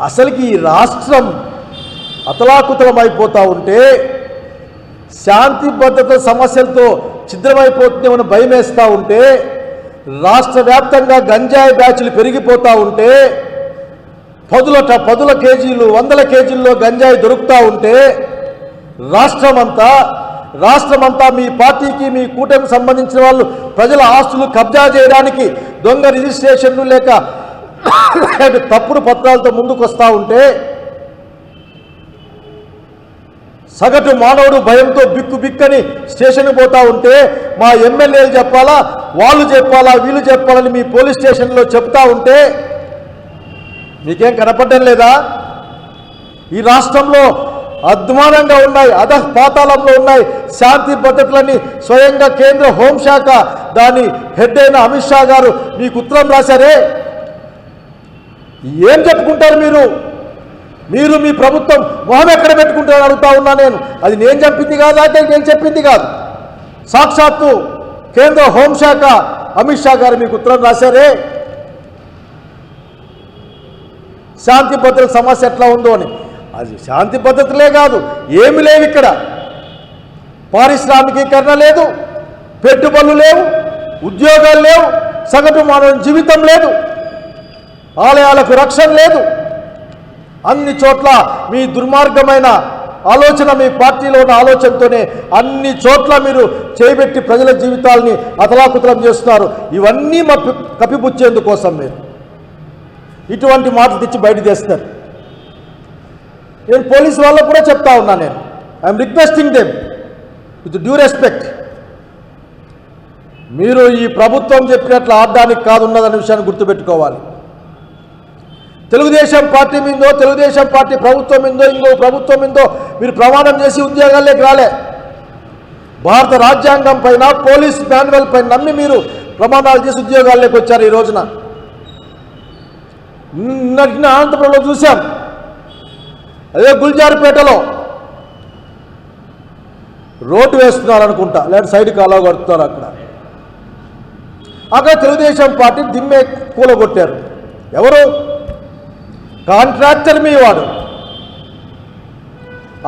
అసలుకి ఈ రాష్ట్రం అతలాకుతలమైపోతూ ఉంటే, శాంతి భద్రత సమస్యలతో ఛిద్రమైపోతుందేమని భయం వేస్తూ ఉంటే, రాష్ట్ర వ్యాప్తంగా గంజాయి బ్యాచ్లు పెరిగిపోతూ ఉంటే, పదుల కేజీలు 100 కేజీల్లో గంజాయి దొరుకుతూ ఉంటే, రాష్ట్రమంతా మీ పార్టీకి మీ కూటమికి సంబంధించిన వాళ్ళు ప్రజల ఆస్తులు కబ్జా చేయడానికి దొంగ రిజిస్ట్రేషన్లు లేక తప్పుడు పత్రాలతో ముందుకు వస్తూ ఉంటే, సగటు మానవుడు భయంతో బిక్కని స్టేషన్కి పోతూ ఉంటే, మా ఎమ్మెల్యేలు చెప్పాలా, వాళ్ళు చెప్పాలా, వీళ్ళు చెప్పాలని మీ పోలీస్ స్టేషన్లో చెప్తా ఉంటే మీకేం కనపడడం లేదా? ఈ రాష్ట్రంలో అద్మానంగా ఉన్నాయి, పాతాళంలో ఉన్నాయి శాంతి భద్రతలని స్వయంగా కేంద్ర హోంశాఖ దాని హెడ్ అయిన అమిత్ షా గారు మీకు ఉత్తరం రాశారే. ఏం చెప్పుకుంటారు మీరు మీ ప్రభుత్వం మొహం ఎక్కడ పెట్టుకుంటారని అడుగుతా ఉన్నా నేను. అది నేను చెప్పింది కాదు, అంటే నేను చెప్పింది కాదు, సాక్షాత్తు కేంద్ర హోంశాఖ అమిత్ షా గారు మీకు ఉత్తరం రాశారే శాంతి భద్రత సమస్య ఎట్లా ఉందో అని. అది శాంతి భద్రతలే కాదు, ఏమి లేవు ఇక్కడ. పారిశ్రామికీకరణ లేదు, పెట్టుబడులు లేవు, ఉద్యోగాలు లేవు, సగటు మానవ జీవితం లేదు, ఆలయాలకు రక్షణ లేదు. అన్ని చోట్ల మీ దుర్మార్గమైన ఆలోచన, మీ పార్టీలో ఉన్న ఆలోచనతోనే అన్ని చోట్ల మీరు చేయబెట్టి ప్రజల జీవితాలని అతలాకుతలం చేస్తున్నారు. ఇవన్నీ కప్పిపుచ్చేందుకోసం మీరు ఇటువంటి మాటలు తెచ్చి బయట తెస్తారు. నేను పోలీసు వాళ్ళకు కూడా చెప్తా ఉన్నా, నేను I'm requesting them with due respect, మీరు ఈ ప్రభుత్వం చెప్పినట్లు ఆడడానికి కాదున్నదనే విషయాన్ని గుర్తుపెట్టుకోవాలి. తెలుగుదేశం పార్టీ మీందో, తెలుగుదేశం పార్టీ ప్రభుత్వం మీందో, ఇంకో ప్రభుత్వం మీందో మీరు ప్రమాణం చేసి ఉద్యోగాల్లోకి రాలే. భారత రాజ్యాంగం పైన, పోలీస్ మాన్యువల్ పైన నమ్మి మీరు ప్రమాణాలు చేసి ఉద్యోగాల్లోకి వచ్చారు. ఈ రోజున అనంతపురంలో చూశాం, అదే గుల్జార్పేటలో రోడ్డు వేస్తున్నారు అనుకుంటా, లేదా సైడ్ కాలువ కడుతున్నారు. అక్కడ తెలుగుదేశం పార్టీ దిమ్మే కూలగొట్టారు. ఎవరు? కాంట్రాక్టర్ మీ వాడు,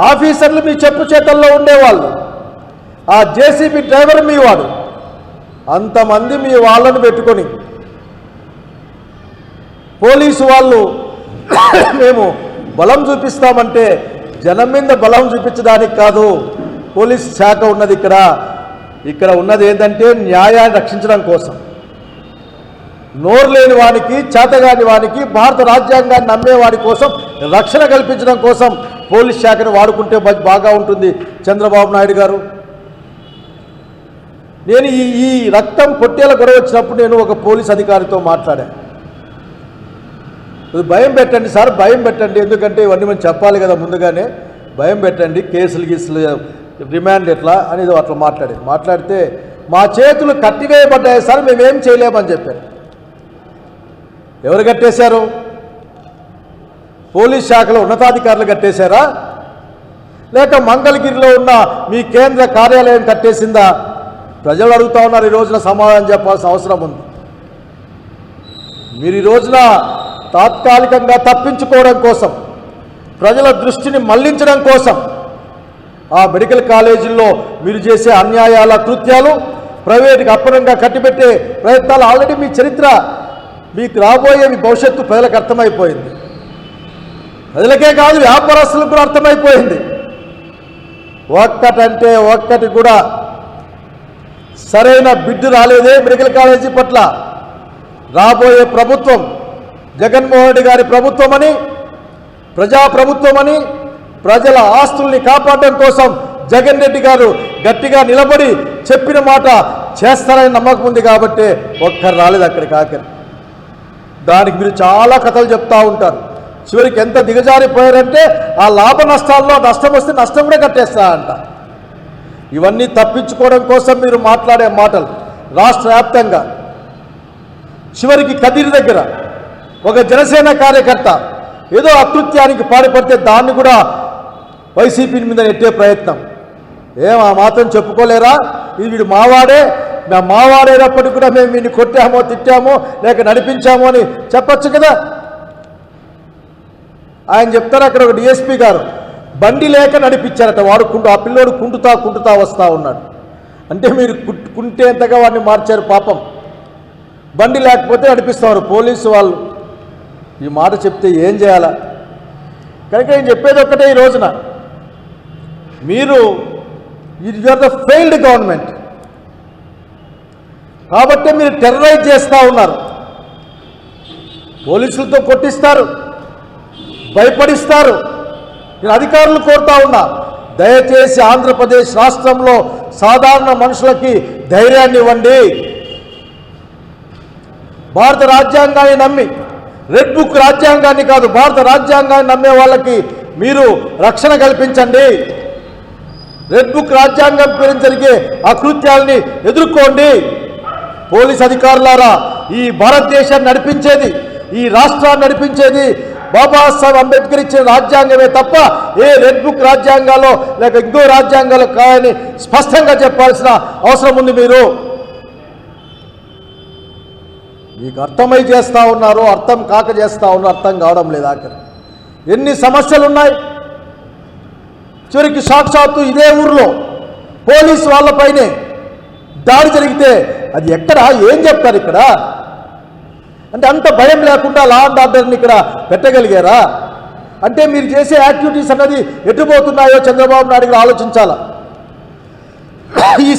ఆఫీసర్లు మీ చెప్పు చేతల్లో ఉండేవాళ్ళు, ఆ జేసీబీ డ్రైవర్ మీ వాడు. అంతమంది మీ వాళ్ళను పెట్టుకొని పోలీసు వాళ్ళు మేము బలం చూపిస్తామంటే జనం మీద బలం చూపించడానికి కాదు పోలీస్ శాఖ ఉన్నది. ఇక్కడ ఉన్నది ఏంటంటే న్యాయాన్ని రక్షించడం కోసం. నోరు లేని వానికి, చేతగాని వానికి, భారత రాజ్యాంగాన్ని నమ్మేవాడి కోసం రక్షణ కల్పించడం కోసం పోలీస్ శాఖను వాడుకుంటే బాగా ఉంటుంది చంద్రబాబు నాయుడు గారు. నేను ఈ రక్తం పొట్టేల గొడవ వచ్చినప్పుడు నేను ఒక పోలీస్ అధికారితో మాట్లాడాను. భయం పెట్టండి సార్, భయం పెట్టండి, ఎందుకంటే ఇవన్నీ మనం చెప్పాలి కదా ముందుగానే, భయం పెట్టండి, కేసులు గీసులు రిమాండ్ ఎట్లా అనేది అట్లా మాట్లాడితే మా చేతులు కట్టివేయబడ్డాయి సార్, మేమేం చేయలేమని చెప్పారు. ఎవరు కట్టేశారు? పోలీస్ శాఖలో ఉన్నతాధికారులు కట్టేశారా, లేక మంగళగిరిలో ఉన్న మీ కేంద్ర కార్యాలయం కట్టేసిందా? ప్రజలు అడుగుతా ఉన్నారు. ఈ రోజున సమాధానం చెప్పాల్సిన అవసరం ఉంది. మీరు ఈ రోజున తాత్కాలికంగా తప్పించుకోవడం కోసం, ప్రజల దృష్టిని మళ్లించడం కోసం ఆ మెడికల్ కాలేజీల్లో మీరు చేసే అన్యాయాల కృత్యాలు, ప్రైవేటుకి అప్పనంగా కట్టిపెట్టే ప్రయత్నాలు ఆల్రెడీ మీ చరిత్ర, మీకు రాబోయే మీ భవిష్యత్తు ప్రజలకు అర్థమైపోయింది. ప్రజలకే కాదు, వ్యాపారస్తులకు కూడా అర్థమైపోయింది. ఒక్కటంటే ఒక్కటి కూడా సరైన బిడ్డు రాలేదే మెడికల్ కాలేజీ పట్ల. రాబోయే ప్రభుత్వం జగన్మోహన్ రెడ్డి గారి ప్రభుత్వమని, ప్రజాప్రభుత్వమని, ప్రజల ఆస్తుల్ని కాపాడడం కోసం జగన్ రెడ్డి గారు గట్టిగా నిలబడి చెప్పిన మాట చేస్తారని నమ్మకం ఉంది కాబట్టి ఒక్కరు రాలేదు అక్కడికి. ఆఖరి దానికి మీరు చాలా కథలు చెప్తూ ఉంటారు. చివరికి ఎంత దిగజారిపోయారంటే ఆ లాభ నష్టాల్లో నష్టం వస్తే నష్టం కూడా కట్టేస్తారంట. ఇవన్నీ తప్పించుకోవడం కోసం మీరు మాట్లాడే మాటలు రాష్ట్ర వ్యాప్తంగా. చివరికి కదిరి దగ్గర ఒక జనసేన కార్యకర్త ఏదో అకృత్యానికి పాల్పడితే దాన్ని కూడా వైసీపీ మీద నెట్టే ప్రయత్నం. ఆ మాత్రం చెప్పుకోలేరా? ఇది వీడు మావాడే, మేము మావాడైనప్పటికీ కూడా మేము వీడిని కొట్టామో, తిట్టామో, లేక నడిపించామో అని చెప్పచ్చు కదా. ఆయన చెప్తారు, అక్కడ ఒక డిఎస్పీ గారు బండి లేక నడిపించారట, వాడుకుంటూ ఆ పిల్లోడు కుంటుతా వస్తూ ఉన్నాడు. అంటే మీరు కుంటే ఎంతగా వాడిని మార్చారు పాపం. బండి లేకపోతే నడిపిస్తారు పోలీసు వాళ్ళు. ఈ మాట చెప్తే ఏం చేయాలా? కనుక నేను చెప్పేది ఒక్కటే, ఈ రోజున మీరు ఆర్ ద ఫెయిల్డ్ గవర్నమెంట్ కాబట్టి మీరు టెర్రరైజ్ చేస్తూ ఉన్నారు. పోలీసులతో కొట్టిస్తారు, భయపడిస్తారు. నేను అధికారులు కోరుతా ఉన్నా, దయచేసి ఆంధ్రప్రదేశ్ రాష్ట్రంలో సాధారణ మనుషులకి ధైర్యాన్ని ఇవ్వండి. భారత రాజ్యాంగాన్ని నమ్మి, రెడ్ బుక్ రాజ్యాంగాన్ని కాదు, భారత రాజ్యాంగాన్ని నమ్మే వాళ్ళకి మీరు రక్షణ కల్పించండి. రెడ్ బుక్ రాజ్యాంగం పేరు జరిగే అకృత్యాలని ఎదుర్కోండి. పోలీస్ అధికారులారా, ఈ భారతదేశాన్ని నడిపించేది, ఈ రాష్ట్రాన్ని నడిపించేది బాబాసాహెబ్ అంబేద్కర్ ఇచ్చిన రాజ్యాంగమే తప్ప ఏ రెడ్ బుక్ రాజ్యాంగాల్లో లేక ఇంకో రాజ్యాంగాలు కాదని స్పష్టంగా చెప్పాల్సిన అవసరం ఉంది. మీకు అర్థమై చేస్తూ ఉన్నారు, అర్థం కాక చేస్తూ ఉన్నారు, అర్థం కావడం లేదు. ఆఖరి ఎన్ని సమస్యలు ఉన్నాయి. చివరికి సాక్షాత్తు ఇదే ఊరిలో పోలీసు వాళ్ళపైనే దాడి జరిగితే అది ఎక్కడ ఏం చెప్తారు ఇక్కడ? అంటే అంత భయం లేకుండా లా అండ్ ఆర్డర్ని ఇక్కడ పెట్టగలిగారా? అంటే మీరు చేసే యాక్టివిటీస్ అన్నది ఎటుపోతున్నాయో చంద్రబాబు నాయుడు గారు ఆలోచించాలా. ఈ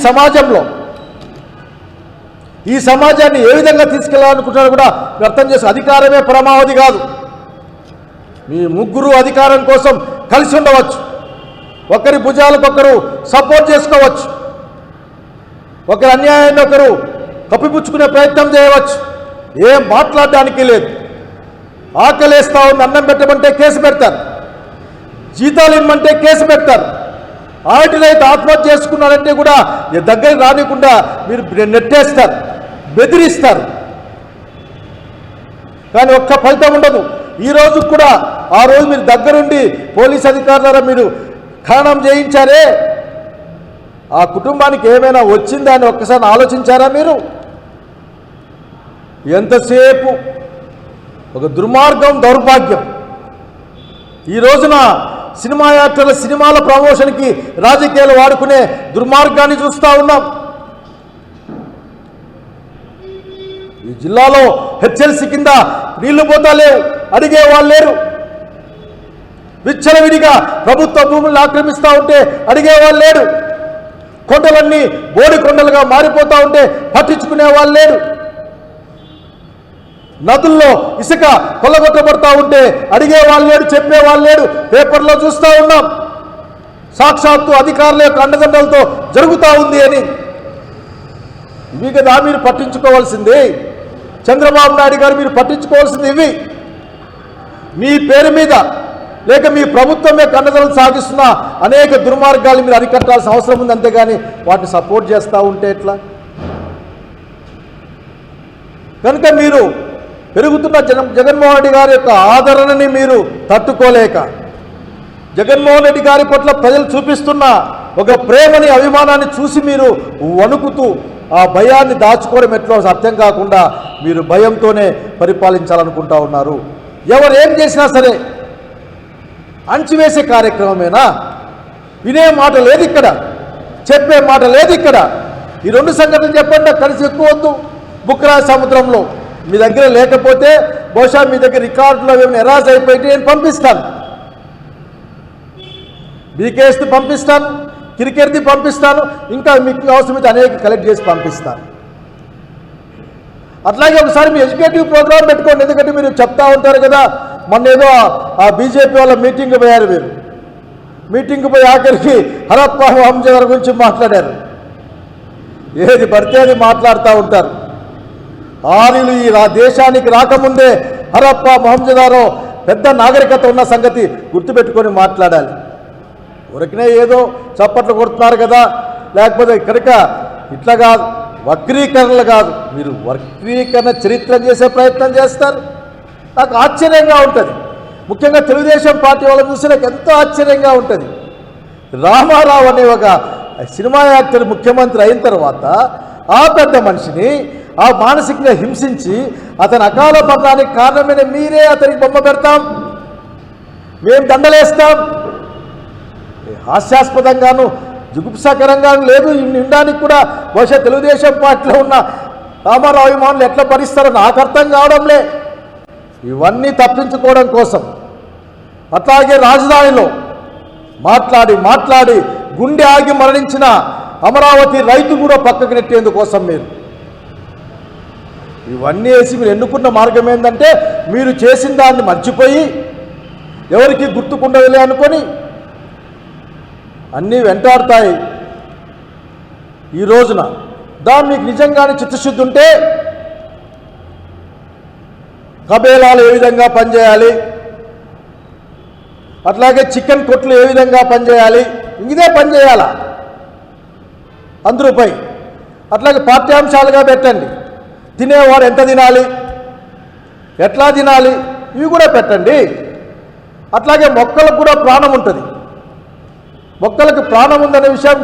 సమాజాన్ని ఏ విధంగా తీసుకెళ్లాలనుకుంటున్నారో కూడా అర్థం చేసి, అధికారమే పరమావధి కాదు. మీ ముగ్గురు అధికారం కోసం కలిసి ఉండవచ్చు, ఒకరి భుజాలకొకరు సపోర్ట్ చేసుకోవచ్చు, ఒకరి అన్యాయాన్ని ఒకరు కప్పిపుచ్చుకునే ప్రయత్నం చేయవచ్చు. ఏం మాట్లాడడానికి లేదు. ఆకలేస్తా ఉంది, అన్నం పెట్టమంటే కేసు పెడతారు, జీతాలు ఇమ్మంటే కేసు పెడతారు, ఆటినైతే ఆత్మహత్య చేసుకున్నారంటే కూడా దగ్గర రానికుండా మీరు నెట్టేస్తారు, బెదిరిస్తారు. కానీ ఒక్క ఫలితం ఉండదు. ఈ రోజు కూడా ఆ రోజు మీరు దగ్గరుండి పోలీస్ అధికారుల ద్వారా మీరు ఖననం చేయించారే, ఆ కుటుంబానికి ఏమైనా వచ్చిందా అని ఒక్కసారి ఆలోచించారా మీరు? ఎంతసేపు ఒక దుర్మార్గం, దౌర్భాగ్యం. ఈ రోజున సినిమా యాక్టర్ల సినిమాల ప్రమోషన్కి రాజకీయాలు వాడుకునే దుర్మార్గాన్ని చూస్తూ ఉన్నాం. ఈ జిల్లాలో హెచ్ఎల్సి కింద నీళ్లు పోతాలేవు, అడిగే వాళ్ళు లేరు. విచ్చలవిడిగా ప్రభుత్వ భూములను ఆక్రమిస్తూ ఉంటే అడిగే వాళ్ళు లేరు. కొండలన్నీ బోడి కొండలుగా మారిపోతూ ఉంటే పట్టించుకునే వాళ్ళు లేరు. నదుల్లో ఇసుక కొల్లగొట్టబడతా ఉంటే అడిగే వాళ్ళు లేడు, చెప్పే వాళ్ళు లేడు. పేపర్లో చూస్తూ ఉన్నాం, సాక్షాత్తు అధికారుల యొక్క అండదండలతో జరుగుతూ ఉంది అని. ఇవి కదా మీరు పట్టించుకోవాల్సింది. చంద్రబాబు నాయుడు గారు మీరు పట్టించుకోవాల్సింది ఇవి. మీ పేరు మీద లేక మీ ప్రభుత్వం యొక్క అండదండలు సాగిస్తున్న అనేక దుర్మార్గాలు మీరు అరికట్టాల్సిన అవసరం ఉంది. అంతేగాని వాటిని సపోర్ట్ చేస్తూ ఉంటే ఎట్లా? కనుక మీరు పెరుగుతున్న జగన్మోహన్ రెడ్డి గారి యొక్క ఆదరణని మీరు తట్టుకోలేక, జగన్మోహన్ రెడ్డి గారి పట్ల ప్రజలు చూపిస్తున్న ఒక ప్రేమని, అభిమానాన్ని చూసి మీరు వణుకుతూ ఆ భయాన్ని దాచుకోవడం ఎట్లా అర్థం కాకుండా మీరు భయంతోనే పరిపాలించాలనుకుంటా ఉన్నారు. ఎవరు ఏం చేసినా సరే అణచివేసే కార్యక్రమమేనా? వినే మాట లేదు ఇక్కడ, చెప్పే మాట లేదు ఇక్కడ. ఈ రెండు సంఘటనలు చెప్పండి, కలిసి ఎక్కువద్దు. బుక్కరాయ సముద్రంలో మీ దగ్గర లేకపోతే బహుశా మీ దగ్గర రికార్డులో ఏమైనా ఎరాజ్ అయిపోయి నేను పంపిస్తాను, బీకేఎస్ది పంపిస్తాను, క్రికెట్ది పంపిస్తాను, ఇంకా మీకు అవసరమైతే అనేక కలెక్ట్ చేసి పంపిస్తాను. అట్లాగే ఒకసారి మీ ఎడ్యుకేటివ్ ప్రోగ్రామ్ పెట్టుకోండి. ఎందుకంటే మీరు చెప్తా ఉంటారు కదా, మొన్న ఏదో ఆ బీజేపీ వాళ్ళ మీటింగ్ పోయారు. మీరు మీటింగ్ పోయి ఆఖరికి హరప్ప మహంజదారో గురించి మాట్లాడారు. ఏది పడితే అది మాట్లాడుతూ ఉంటారు. ఆర్యులు ఈ దేశానికి రాకముందే హరప్ప మహంజదారో పెద్ద నాగరికత ఉన్న సంగతి గుర్తుపెట్టుకొని మాట్లాడాలి. ఊరికనే ఏదో చప్పట్లు కొడుతున్నారు కదా, లేకపోతే ఇక్కడిక ఇట్లా కాదు, వక్రీకరణలు కాదు, మీరు వక్రీకరణ చరిత్ర చేసే ప్రయత్నం చేస్తారు. నాకు ఆశ్చర్యంగా ఉంటుంది. ముఖ్యంగా తెలుగుదేశం పార్టీ వాళ్ళని చూసి నాకు ఎంతో ఆశ్చర్యంగా ఉంటుంది. రామారావు అనే ఒక సినిమా యాక్టర్ ముఖ్యమంత్రి అయిన తర్వాత ఆ పెద్ద మనిషిని ఆ మానసికంగా హింసించి అతని అకాల మరణానికి కారణమైన మీరే అతనికి బొమ్మ పెడతాం, మేము దండలేస్తాం. హాస్యాస్పదంగాను జుగుప్సాకరంగాను లేదు. నిండానికి కూడా బహుశా తెలుగుదేశం పార్టీలో ఉన్న రామారావు అభిమానులు ఎట్లా భరిస్తారో నాకు అర్థం కావడంలే. ఇవన్నీ తప్పించుకోవడం కోసం అట్లాగే రాజధానిలో మాట్లాడి గుండె ఆగి మరణించిన అమరావతి రైతు కూడా పక్కకు నెట్టేందుకోసం మీరు ఇవన్నీ వేసి మీరు ఎన్నుకున్న మార్గం ఏంటంటే మీరు చేసిన దాన్ని మర్చిపోయి ఎవరికి గుర్తుకుండదులే అనుకొని అన్నీ వెంటాడుతాయి. ఈ రోజున దాన్ని మీకు నిజంగానే చిత్తశుద్ధి ఉంటే కబేలాలు ఏ విధంగా పనిచేయాలి, అట్లాగే చికెన్ కొట్లు ఏ విధంగా పనిచేయాలి, ఇదే పనిచేయాలా అందరూపై. అట్లాగే పాఠ్యాంశాలుగా పెట్టండి. తినేవాడు ఎంత తినాలి, ఎట్లా తినాలి, ఇవి కూడా పెట్టండి. అట్లాగే మొక్కలకు కూడా ప్రాణం ఉంటుంది. మొక్కలకు ప్రాణం ఉందనే విషయం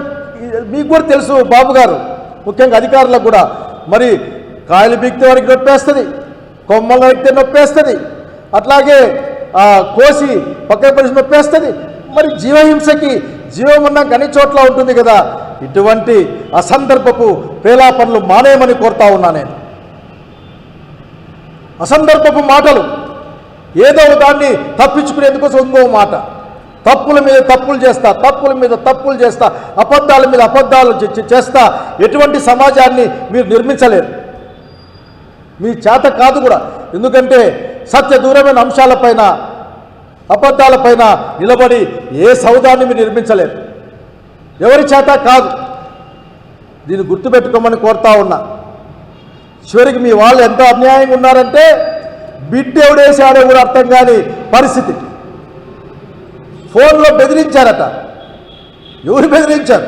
మీకు కూడా తెలుసు బాబు గారు, ముఖ్యంగా అధికారులకు కూడా. మరి కాయలు బీక్తే వారికి నొప్పేస్తుంది, కొమ్మలు నరికితే నొప్పేస్తుంది, అట్లాగే కోసి పక్కన పరిచి నొప్పేస్తుంది. మరి జీవహింసకి జీవం ఉన్న అన్ని చోట్ల ఉంటుంది కదా. ఇటువంటి అసందర్భపు పేలాపనులు మానేయమని కోరుతా ఉన్నా నేను. అసందర్భపు మాటలు, ఏదో దాన్ని తప్పించుకునేందుకోసం ఇంకో మాట, తప్పుల మీద తప్పులు చేస్తా, తప్పుల మీద తప్పులు చేస్తా, అబద్ధాల మీద అబద్ధాలు చేస్తా ఎటువంటి సమాజాన్ని మీరు నిర్మించలేరు. మీ చేత కాదు కూడా. ఎందుకంటే సత్య దూరమైన అంశాలపైన అబద్ధాలపైన నిలబడి ఏ సౌదాన్ని మీరు నిర్మించలేరు. ఎవరి చేత కాదు. దీన్ని గుర్తుపెట్టుకోమని కోరుతా ఉన్నా. చివరికి మీ వాళ్ళు ఎంత అన్యాయంగా ఉన్నారంటే బిడ్డెవడేసాడో కూడా అర్థం కాని పరిస్థితి. ఫోన్లో బెదిరించారట. ఎవరు బెదిరించారు?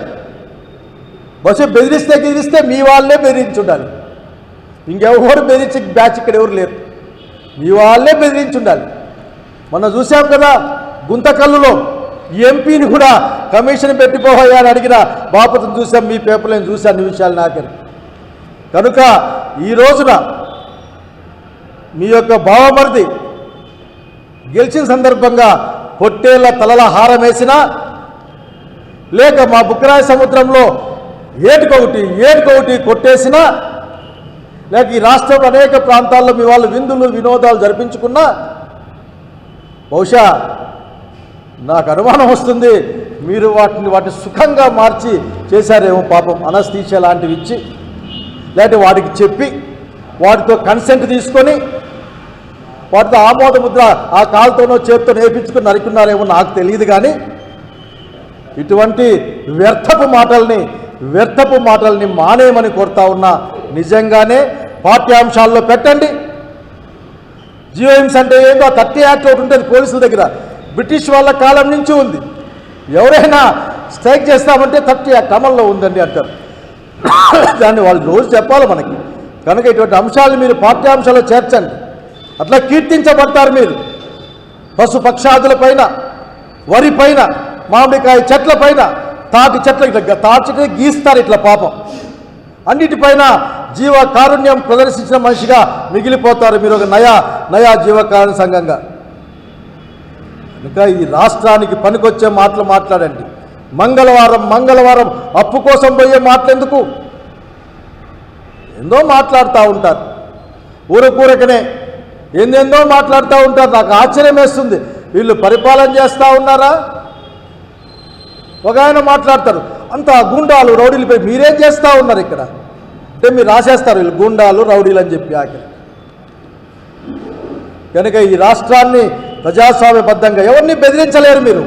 బస్సు బెదిరిస్తే మీ వాళ్ళే బెదిరించి ఉండాలి. ఇంకెవరు బెదిరించి బ్యాచ్ ఇక్కడ ఎవరు లేరు. మీ వాళ్ళే బెదిరించి ఉండాలి. మొన్న చూసాం కదా గుంతకల్లులో ఎంపీని కూడా కమిషన్ పెట్టిపోయా అని అడిగిన బాపతను చూసాం. మీ పేపర్లో నేను చూశాను అన్ని విషయాలు నాకని. కనుక ఈ రోజున మీ యొక్క బావమరిది గెలిచిన సందర్భంగా పొట్టేళ్ల తలల హారం వేసినా, లేక మా బుక్కరాయ సముద్రంలో ఏటుకొకటి కొట్టేసినా, లేక ఈ రాష్ట్రంలో అనేక ప్రాంతాల్లో మీ వాళ్ళు విందులు వినోదాలు జరిపించుకున్నా, బహుశా నాకు అనుమానం వస్తుంది మీరు వాటిని సుఖంగా మార్చి చేశారేమో. పాపం అనస్థీషియా లాంటివి ఇచ్చి, లేకపోతే వాటికి చెప్పి వాటితో కన్సెంట్ తీసుకొని వాటితో ఆమోద ముద్ర ఆ కాలుతోనో చేతితో నేర్పించుకుని నరుకున్నారేమో నాకు తెలియదు. కానీ ఇటువంటి వ్యర్థపు మాటల్ని మానేయమని కోరుతా ఉన్నా. నిజంగానే పాఠ్యాంశాల్లో పెట్టండి. జీవహింస అంటే ఏందో 30 యాక్ట్ ఒకటి ఉంటుంది పోలీసుల దగ్గర, బ్రిటిష్ వాళ్ళ కాలం నుంచి ఉంది. ఎవరైనా స్ట్రైక్ చేస్తామంటే 30 యాక్ట్ అమల్లో ఉందండి అంటారు. దాన్ని వాళ్ళు రోజు చెప్పాలి మనకి. కనుక ఇటువంటి అంశాలు మీరు పాఠ్యాంశాల్లో చేర్చండి. అట్లా కీర్తించబడతారు మీరు. పశుపక్షాదుల పైన, వరి పైన, మామిడికాయ చెట్ల పైన, తాటి చెట్ల గీస్తారు ఇట్లా పాపం. అన్నిటిపైన జీవ కారుణ్యం ప్రదర్శించిన మనిషిగా మిగిలిపోతారు మీరు, ఒక నయా జీవకారుణ్య సంఘంగా. కనుక ఈ రాష్ట్రానికి పనికొచ్చే మాటలు మాట్లాడండి. మంగళవారం అప్పు కోసం పోయే మాటలు ఎందుకు? ఏందో మాట్లాడుతూ ఉంటారు. ఊరకనే ఏందేందో మాట్లాడుతూ ఉంటారు. నాకు ఆశ్చర్యం వేస్తుంది. వీళ్ళు పరిపాలన చేస్తూ ఉన్నారా? ఒక ఆయన మాట్లాడతారు, అంత గూండాలు రౌడీలపై మీరేం చేస్తూ ఉన్నారు ఇక్కడ అంటే మీరు రాసేస్తారు వీళ్ళు గూండాలు రౌడీలు అని చెప్పి ఆఖరి. కనుక ఈ రాష్ట్రాన్ని ప్రజాస్వామ్యబద్ధంగా ఎవరిని బెదిరించలేరు మీరు.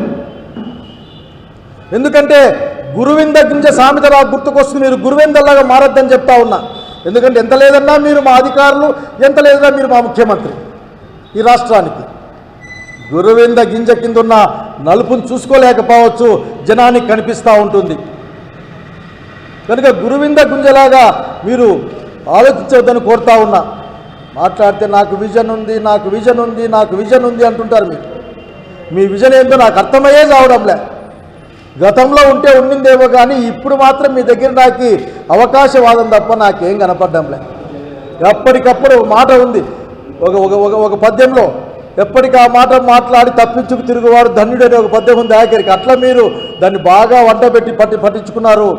ఎందుకంటే గురువింద గింజ సామెత గుర్తుకొస్తుంది. మీరు గురువిందల్లాగా మారద్దని చెప్తా ఉన్నా. ఎందుకంటే ఎంత లేదన్నా మీరు మా అధికారులు, ఎంత లేదన్నా మీరు మా ముఖ్యమంత్రి. ఈ రాష్ట్రానికి గురువింద గింజ కింద ఉన్న నలుపును చూసుకోలేకపోవచ్చు, జనానికి కనిపిస్తూ ఉంటుంది. కనుక గురువింద గుంజలాగా మీరు ఆలోచించవద్దని కోరుతా ఉన్నా. మాట్లాడితే నాకు విజన్ ఉంది అంటుంటారు. మీరు మీ విజన్ ఏందో నాకు అర్థమయ్యే కావడంలే. గతంలో ఉండిందేమో కానీ ఇప్పుడు మాత్రం మీ దగ్గర నాకు అవకాశవాదం తప్ప నాకేం కనపడ్డంలే. ఎప్పటికప్పుడు మాట ఉంది. ఒక పద్యంలో ఎప్పటికీ ఆ మాట మాట్లాడి తప్పించుకు తిరుగువాడు ధన్యుడు అనే ఒక పద్యం ఉంది ఆఖరికి. అట్లా మీరు దాన్ని బాగా వంటబెట్టి పట్టించుకున్నారు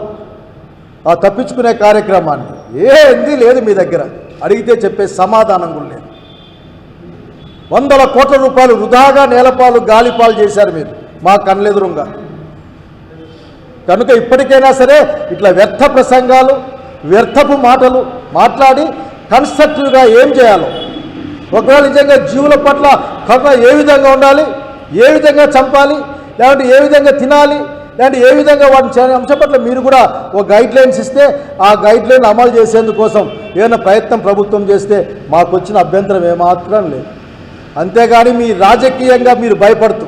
ఆ తప్పించుకునే కార్యక్రమాన్ని. ఏంది లేదు మీ దగ్గర, అడిగితే చెప్పే సమాధానం కూడా లేదు. వందల కోట్ల రూపాయలు వృధాగా నేలపాలు గాలిపాలు చేశారు మీరు మా కళ్ళెదురుగా. కనుక ఇప్పటికైనా సరే ఇట్లా వ్యర్థ ప్రసంగాలు వ్యర్థపు మాటలు మాట్లాడి కన్స్ట్రక్టివ్గా ఏం చేయాలో, ఒకవేళ నిజంగా జీవుల పట్ల కరుణ ఏ విధంగా ఉండాలి, ఏ విధంగా చంపాలి, లేదంటే ఏ విధంగా తినాలి, లేదంటే ఏ విధంగా వాటిని చేయాలి అంశం పట్ల మీరు కూడా ఒక గైడ్ లైన్స్ ఇస్తే ఆ గైడ్ లైన్ అమలు చేసేందుకోసం ఏమైనా ప్రయత్నం ప్రభుత్వం చేస్తే మాకు వచ్చిన అభ్యంతరం ఏమాత్రం లేదు. అంతేగాని మీ రాజకీయంగా మీరు భయపడుతూ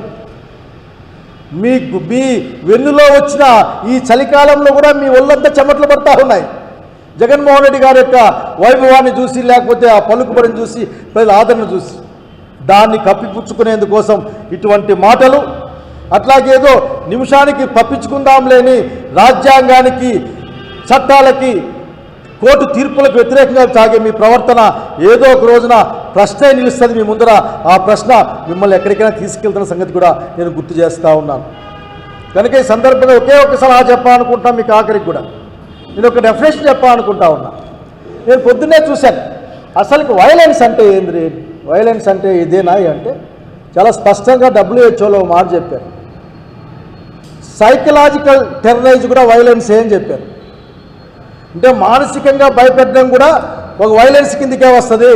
మీ వెన్నులో వచ్చిన ఈ చలికాలంలో కూడా మీ ఒళ్ళంతా చెమటలు పడతా ఉన్నాయి. జగన్మోహన్ రెడ్డి గారి యొక్క వైభవాన్ని చూసి, లేకపోతే ఆ పలుకుబడిని చూసి, ప్రజల ఆదరణ చూసి దాన్ని కప్పిపుచ్చుకునేందుకోసం ఇటువంటి మాటలు, అట్లాగేదో నిమిషానికి పప్పించుకుందాం లేని రాజ్యాంగానికి చట్టాలకి కోర్టు తీర్పులకు వ్యతిరేకంగా సాగే మీ ప్రవర్తన ఏదో ఒక రోజున ప్రశ్నే నిలుస్తుంది మీ ముందర. ఆ ప్రశ్న మిమ్మల్ని ఎక్కడికైనా తీసుకెళ్తున్న సంగతి కూడా నేను గుర్తు చేస్తూ ఉన్నాను. కనుక ఈ సందర్భంగా ఒకే ఒక సలహా చెప్పాలనుకుంటాను మీకు. ఆఖరికి కూడా నేను ఒక డెఫినేషన్ చెప్పాలనుకుంటా ఉన్నా. నేను పొద్దున్నే చూశాను అసలుకి వైలెన్స్ అంటే ఏంది, వైలెన్స్ అంటే ఇదేనా అంటే చాలా స్పష్టంగా WHO మాట చెప్పారు. సైకలాజికల్ టెర్రరైజ్ కూడా వైలెన్స్ అని చెప్పారు. అంటే మానసికంగా భయపెట్టడం కూడా ఒక వైలెన్స్ కిందకే వస్తుంది.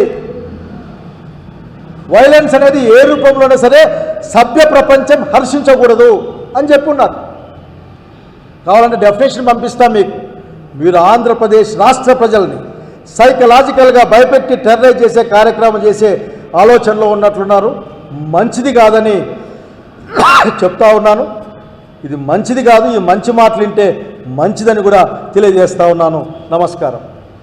వైలెన్స్ అనేది ఏ రూపంలోనే సరే సభ్య ప్రపంచం హర్షించకూడదు అని చెప్పున్నారు. కావాలంటే డెఫినేషన్ పంపిస్తాం మీకు. మీరు ఆంధ్రప్రదేశ్ రాష్ట్ర ప్రజల్ని సైకలాజికల్గా భయపెట్టి టెర్రరైజ్ చేసే కార్యక్రమం చేసే ఆలోచనలో ఉన్నట్లున్నారు. మంచిది కాదని చెప్తా ఉన్నాను. ఇది మంచిది కాదు. ఈ మంచి మాటలు వింటే మంచిదని కూడా తెలియజేస్తా ఉన్నాను. నమస్కారం.